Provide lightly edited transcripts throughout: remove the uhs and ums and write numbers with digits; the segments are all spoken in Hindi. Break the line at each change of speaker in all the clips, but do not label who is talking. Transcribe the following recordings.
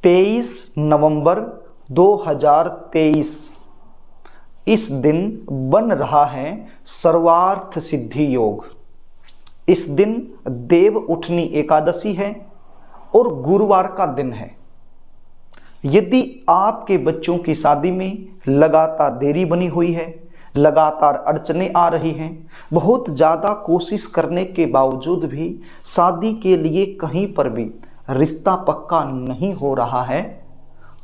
23 नवंबर 2023 इस दिन बन रहा है सर्वार्थ सिद्धि योग। इस दिन देव उठनी एकादशी है और गुरुवार का दिन है। यदि आपके बच्चों की शादी में लगातार देरी बनी हुई है, लगातार अड़चनें आ रही हैं, बहुत ज़्यादा कोशिश करने के बावजूद भी शादी के लिए कहीं पर भी रिश्ता पक्का नहीं हो रहा है,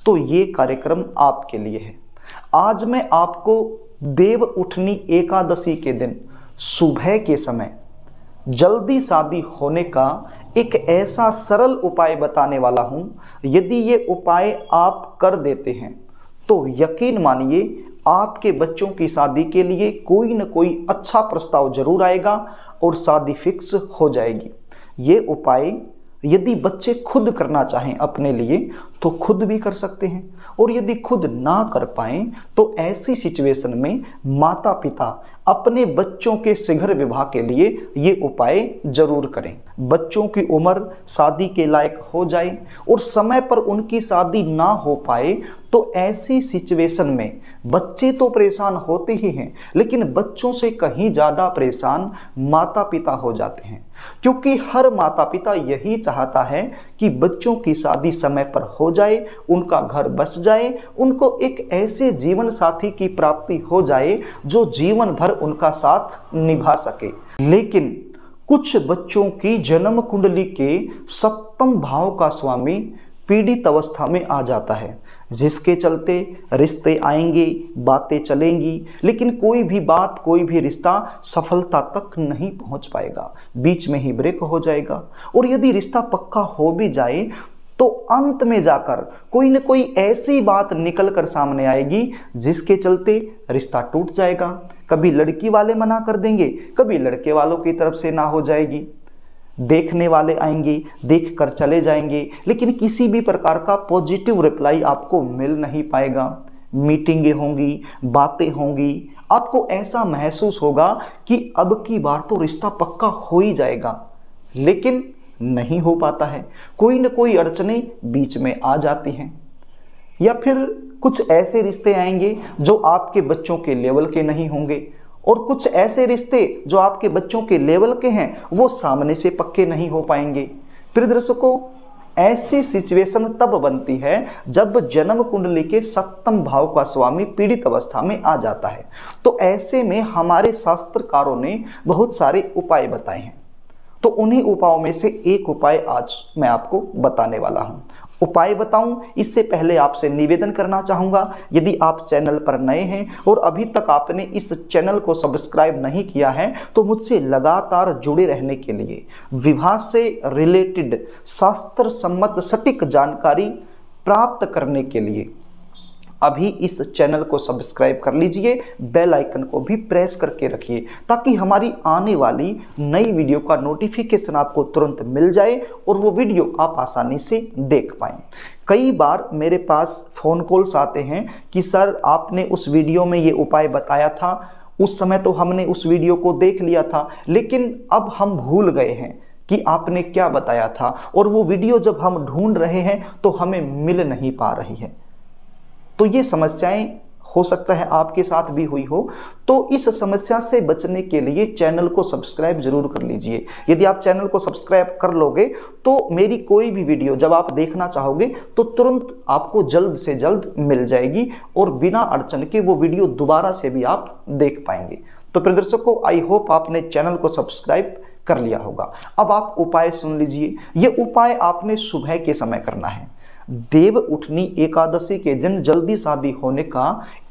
तो ये कार्यक्रम आपके लिए है। आज मैं आपको देव उठनी एकादशी के दिन सुबह के समय जल्दी शादी होने का एक ऐसा सरल उपाय बताने वाला हूं। यदि ये उपाय आप कर देते हैं तो यकीन मानिए आपके बच्चों की शादी के लिए कोई न कोई अच्छा प्रस्ताव जरूर आएगा और शादी फिक्स हो जाएगी। ये उपाय यदि बच्चे खुद करना चाहें अपने लिए तो खुद भी कर सकते हैं, और यदि खुद ना कर पाएं तो ऐसी सिचुएशन में माता पिता अपने बच्चों के शीघ्र विवाह के लिए ये उपाय जरूर करें। बच्चों की उम्र शादी के लायक हो जाए और समय पर उनकी शादी ना हो पाए तो ऐसी सिचुएशन में बच्चे तो परेशान होते ही हैं, लेकिन बच्चों से कहीं ज़्यादा परेशान माता पिता हो जाते हैं, क्योंकि हर माता पिता यही चाहता है कि बच्चों की शादी समय पर हो जाए, उनका घर बस जाए, उनको एक ऐसे जीवन साथी की प्राप्ति हो जाए जो जीवन भर उनका साथ निभा सके। लेकिन कुछ बच्चों की जन्म कुंडली के सप्तम भाव का स्वामी पीड़ित अवस्था में आ जाता है, जिसके चलते रिश्ते आएंगे, बातें चलेंगी, लेकिन कोई भी बात, कोई भी रिश्ता सफलता तक नहीं पहुंच पाएगा, बीच में ही ब्रेक हो जाएगा। और यदि रिश्ता पक्का हो भी जाए तो अंत में जाकर कोई न कोई ऐसी बात निकल कर सामने आएगी जिसके चलते रिश्ता टूट जाएगा। कभी लड़की वाले मना कर देंगे, कभी लड़के वालों की तरफ से ना हो जाएगी। देखने वाले आएंगे, देख कर चले जाएंगे, लेकिन किसी भी प्रकार का पॉजिटिव रिप्लाई आपको मिल नहीं पाएगा। मीटिंगें होंगी, बातें होंगी, आपको ऐसा महसूस होगा कि अब की बार तो रिश्ता पक्का हो ही जाएगा, लेकिन नहीं हो पाता है। कोई न कोई अड़चनें बीच में आ जाती हैं, या फिर कुछ ऐसे रिश्ते आएंगे जो आपके बच्चों के लेवल के नहीं होंगे, और कुछ ऐसे रिश्ते जो आपके बच्चों के लेवल के हैं वो सामने से पक्के नहीं हो पाएंगे। प्रिय दर्शकों, ऐसी सिचुएशन तब बनती है जब जन्म कुंडली के सप्तम भाव का स्वामी पीड़ित अवस्था में आ जाता है। तो ऐसे में हमारे शास्त्रकारों ने बहुत सारे उपाय बताए हैं, तो उन्हीं उपायों में से एक उपाय आज मैं आपको बताने वाला हूं। उपाय बताऊं इससे पहले आपसे निवेदन करना चाहूँगा, यदि आप चैनल पर नए हैं और अभी तक आपने इस चैनल को सब्सक्राइब नहीं किया है तो मुझसे लगातार जुड़े रहने के लिए, विवाह से रिलेटेड शास्त्र सम्मत सटीक जानकारी प्राप्त करने के लिए अभी इस चैनल को सब्सक्राइब कर लीजिए, बेल आइकन को भी प्रेस करके रखिए ताकि हमारी आने वाली नई वीडियो का नोटिफिकेशन आपको तुरंत मिल जाए और वो वीडियो आप आसानी से देख पाएं। कई बार मेरे पास फ़ोन कॉल्स आते हैं कि सर आपने उस वीडियो में ये उपाय बताया था, उस समय तो हमने उस वीडियो को देख लिया था, लेकिन अब हम भूल गए हैं कि आपने क्या बताया था, और वो वीडियो जब हम ढूंढ रहे हैं तो हमें मिल नहीं पा रही है। तो ये समस्याएं हो सकता है आपके साथ भी हुई हो, तो इस समस्या से बचने के लिए चैनल को सब्सक्राइब जरूर कर लीजिए। यदि आप चैनल को सब्सक्राइब कर लोगे तो मेरी कोई भी वीडियो जब आप देखना चाहोगे तो तुरंत आपको जल्द से जल्द मिल जाएगी और बिना अड़चन के वो वीडियो दोबारा से भी आप देख पाएंगे। तो प्रिय दर्शकों, आई होप आपने चैनल को सब्सक्राइब कर लिया होगा। अब आप उपाय सुन लीजिए। ये उपाय आपने सुबह के समय करना है। देव उठनी एकादशी के दिन जल्दी शादी होने का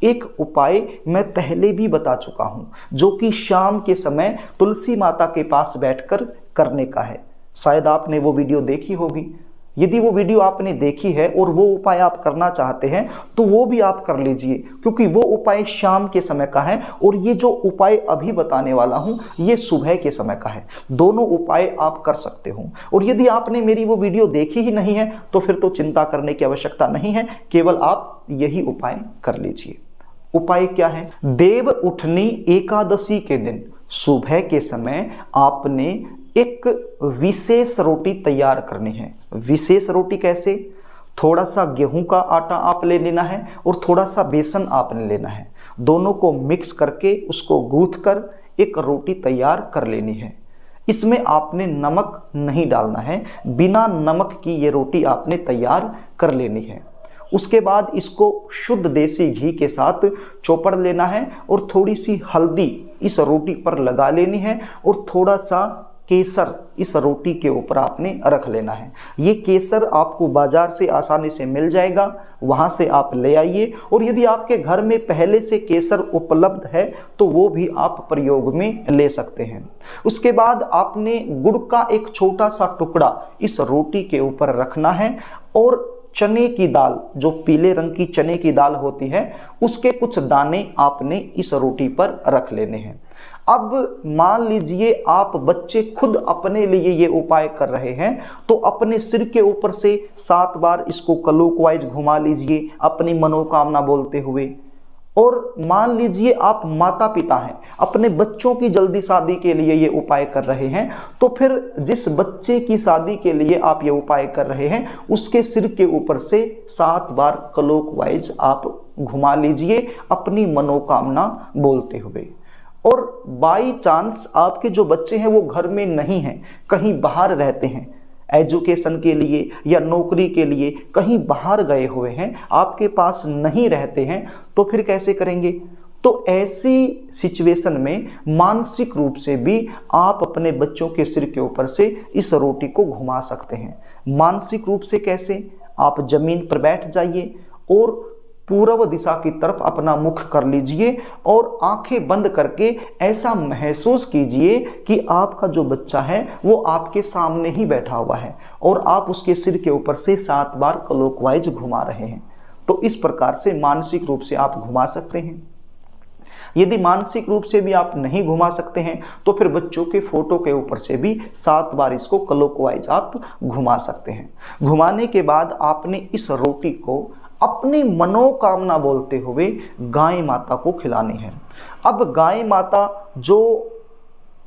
एक उपाय मैं पहले भी बता चुका हूं, जो कि शाम के समय तुलसी माता के पास बैठकर करने का है। शायद आपने वो वीडियो देखी होगी। यदि वो वीडियो आपने देखी है और वो उपाय आप करना चाहते हैं तो वो भी आप कर लीजिए, क्योंकि वो उपाय शाम के समय का है और ये जो उपाय अभी बताने वाला हूँ ये सुबह के समय का है। दोनों उपाय आप कर सकते हो। और यदि आपने मेरी वो वीडियो देखी ही नहीं है तो फिर तो चिंता करने की आवश्यकता नहीं है, केवल आप यही उपाय कर लीजिए। उपाय क्या है? देव उठनी एकादशी के दिन सुबह के समय आपने एक विशेष रोटी तैयार करनी है। विशेष रोटी कैसे? थोड़ा सा गेहूं का आटा आप ले लेना है और थोड़ा सा बेसन आपने लेना है। दोनों को मिक्स करके उसको गूंथ कर एक रोटी तैयार कर लेनी है। इसमें आपने नमक नहीं डालना है, बिना नमक की ये रोटी आपने तैयार कर लेनी है। उसके बाद इसको शुद्ध देसी घी के साथ चौपड़ लेना है और थोड़ी सी हल्दी इस रोटी पर लगा लेनी है और थोड़ा सा केसर इस रोटी के ऊपर आपने रख लेना है। ये केसर आपको बाजार से आसानी से मिल जाएगा, वहाँ से आप ले आइए। और यदि आपके घर में पहले से केसर उपलब्ध है तो वो भी आप प्रयोग में ले सकते हैं। उसके बाद आपने गुड़ का एक छोटा सा टुकड़ा इस रोटी के ऊपर रखना है और चने की दाल, जो पीले रंग की चने की दाल होती है, उसके कुछ दाने आपने इस रोटी पर रख लेने हैं। अब मान लीजिए आप बच्चे खुद अपने लिए ये उपाय कर रहे हैं तो अपने सिर के ऊपर से 7 बार इसको क्लॉकवाइज घुमा लीजिए अपनी मनोकामना बोलते हुए। और मान लीजिए आप माता पिता हैं, अपने बच्चों की जल्दी शादी के लिए ये उपाय कर रहे हैं, तो फिर जिस बच्चे की शादी के लिए आप ये उपाय कर रहे हैं उसके सिर के ऊपर से 7 बार क्लॉकवाइज आप घुमा लीजिए अपनी मनोकामना बोलते हुए। और बाई चांस आपके जो बच्चे हैं वो घर में नहीं हैं, कहीं बाहर रहते हैं, एजुकेशन के लिए या नौकरी के लिए कहीं बाहर गए हुए हैं, आपके पास नहीं रहते हैं, तो फिर कैसे करेंगे? तो ऐसी सिचुएशन में मानसिक रूप से भी आप अपने बच्चों के सिर के ऊपर से इस रोटी को घुमा सकते हैं। मानसिक रूप से कैसे? आप जमीन पर बैठ जाइए और पूर्व दिशा की तरफ अपना मुख कर लीजिए और आंखें बंद करके ऐसा महसूस कीजिए कि आपका जो बच्चा है वो आपके सामने ही बैठा हुआ है और आप उसके सिर के ऊपर से 7 बार क्लॉकवाइज घुमा रहे हैं। तो इस प्रकार से मानसिक रूप से आप घुमा सकते हैं। यदि मानसिक रूप से भी आप नहीं घुमा सकते हैं तो फिर बच्चों के फोटो के ऊपर से भी 7 बार इसको क्लॉकवाइज आप घुमा सकते हैं। घुमाने के बाद आपने इस रोटी को अपनी मनोकामना बोलते हुए गाय माता को खिलानी है। अब गाय माता जो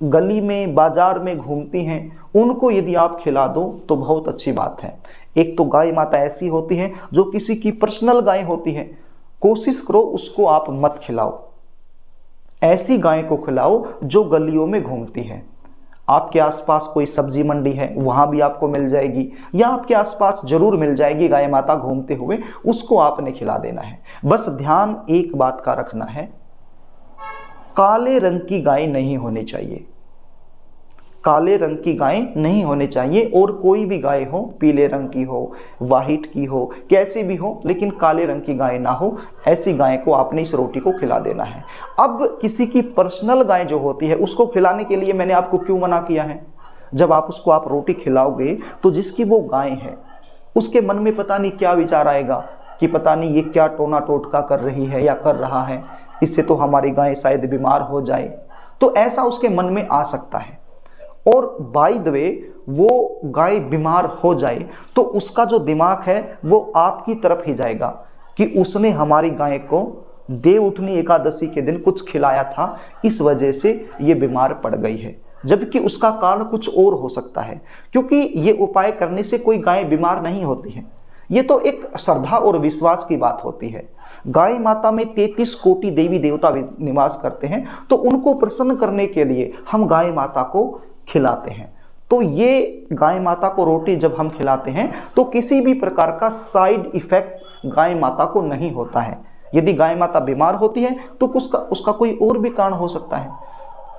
गली में बाजार में घूमती हैं उनको यदि आप खिला दो तो बहुत अच्छी बात है। एक तो गाय माता ऐसी होती है जो किसी की पर्सनल गाय होती है, कोशिश करो उसको आप मत खिलाओ, ऐसी गाय को खिलाओ जो गलियों में घूमती है। आपके आसपास कोई सब्जी मंडी है वहां भी आपको मिल जाएगी, या आपके आसपास जरूर मिल जाएगी गाय माता घूमते हुए, उसको आपने खिला देना है। बस ध्यान एक बात का रखना है, काले रंग की गाय नहीं होनी चाहिए, काले रंग की गाय नहीं होनी चाहिए। और कोई भी गाय हो, पीले रंग की हो, वाइट की हो, कैसी भी हो, लेकिन काले रंग की गाय ना हो, ऐसी गाय को आपने इस रोटी को खिला देना है। अब किसी की पर्सनल गाय जो होती है उसको खिलाने के लिए मैंने आपको क्यों मना किया है? जब आप उसको आप रोटी खिलाओगे तो जिसकी वो गाय है उसके मन में पता नहीं क्या विचार आएगा कि पता नहीं ये क्या टोना टोटका कर रही है या कर रहा है, इससे तो हमारी गाय शायद बीमार हो जाए। तो ऐसा उसके मन में आ सकता है। और बाय द वे वो गाय बीमार हो जाए तो उसका जो दिमाग है वो आपकी तरफ ही जाएगा कि उसने हमारी गाय को देवउठनी एकादशी के दिन कुछ खिलाया था, इस वजह से ये बीमार पड़ गई है, जबकि उसका कारण कुछ और हो सकता है। क्योंकि ये उपाय करने से कोई गाय बीमार नहीं होती है, ये तो एक श्रद्धा और विश्वास की बात होती है। गाय माता में 33 कोटि देवी देवता निवास करते हैं, तो उनको प्रसन्न करने के लिए हम गाय माता को खिलाते हैं। तो ये गाय माता को रोटी जब हम खिलाते हैं तो किसी भी प्रकार का साइड इफेक्ट गाय माता को नहीं होता है। यदि गाय माता बीमार होती है तो उसका कोई और भी कारण हो सकता है,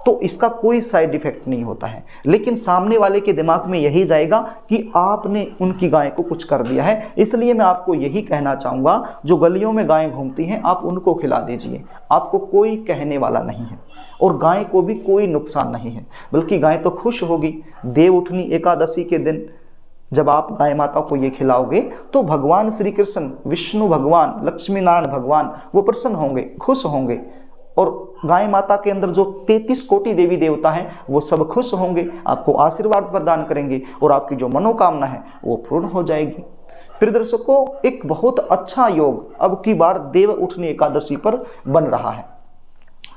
तो इसका कोई साइड इफेक्ट नहीं होता है। लेकिन सामने वाले के दिमाग में यही जाएगा कि आपने उनकी गाय को कुछ कर दिया है। इसलिए मैं आपको यही कहना चाहूँगा, जो गलियों में गायें घूमती हैं आप उनको खिला दीजिए, आपको कोई कहने वाला नहीं है और गाय को भी कोई नुकसान नहीं है, बल्कि गाय तो खुश होगी। देवउठनी एकादशी के दिन जब आप गाय माता को ये खिलाओगे तो भगवान श्री कृष्ण, विष्णु भगवान, लक्ष्मी नारायण भगवान वो प्रसन्न होंगे, खुश होंगे, और गाय माता के अंदर जो 33 कोटि देवी देवता हैं वो सब खुश होंगे, आपको आशीर्वाद प्रदान करेंगे और आपकी जो मनोकामना है वो पूर्ण हो जाएगी। फिर दर्शकों, एक बहुत अच्छा योग अब की बार देवउठनी एकादशी पर बन रहा है,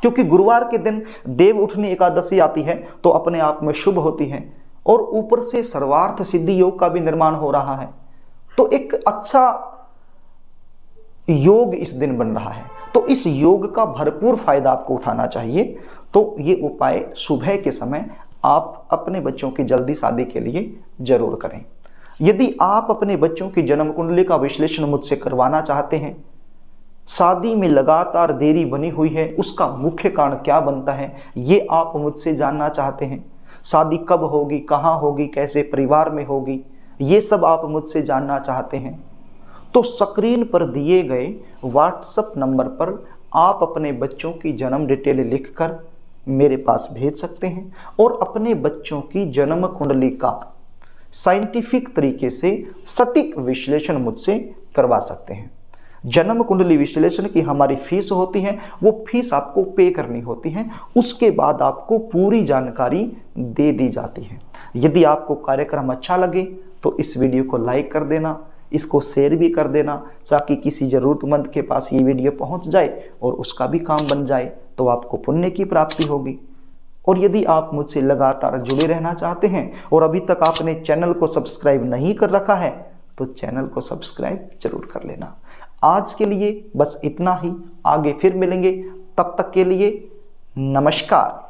क्योंकि गुरुवार के दिन देवउठनी एकादशी आती है तो अपने आप में शुभ होती है और ऊपर से सर्वार्थ सिद्धि योग का भी निर्माण हो रहा है। तो एक अच्छा योग इस दिन बन रहा है, तो इस योग का भरपूर फायदा आपको उठाना चाहिए। तो ये उपाय सुबह के समय आप अपने बच्चों की जल्दी शादी के लिए जरूर करें। यदि आप अपने बच्चों की जन्म कुंडली का विश्लेषण मुझसे करवाना चाहते हैं, शादी में लगातार देरी बनी हुई है, उसका मुख्य कारण क्या बनता है, ये आप मुझसे जानना चाहते हैं, शादी कब होगी, कहाँ होगी, कैसे परिवार में होगी, ये सब आप मुझसे जानना चाहते हैं, तो स्क्रीन पर दिए गए व्हाट्सएप नंबर पर आप अपने बच्चों की जन्म डिटेल लिखकर मेरे पास भेज सकते हैं और अपने बच्चों की जन्म कुंडली का साइंटिफिक तरीके से सटीक विश्लेषण मुझसे करवा सकते हैं। जन्म कुंडली विश्लेषण की हमारी फीस होती है, वो फीस आपको पे करनी होती है, उसके बाद आपको पूरी जानकारी दे दी जाती है। यदि आपको कार्यक्रम अच्छा लगे तो इस वीडियो को लाइक कर देना, इसको शेयर भी कर देना, ताकि किसी ज़रूरतमंद के पास ये वीडियो पहुंच जाए और उसका भी काम बन जाए, तो आपको पुण्य की प्राप्ति होगी। और यदि आप मुझसे लगातार जुड़े रहना चाहते हैं और अभी तक आपने चैनल को सब्सक्राइब नहीं कर रखा है, तो चैनल को सब्सक्राइब जरूर कर लेना। आज के लिए बस इतना ही, आगे फिर मिलेंगे, तब तक के लिए नमस्कार।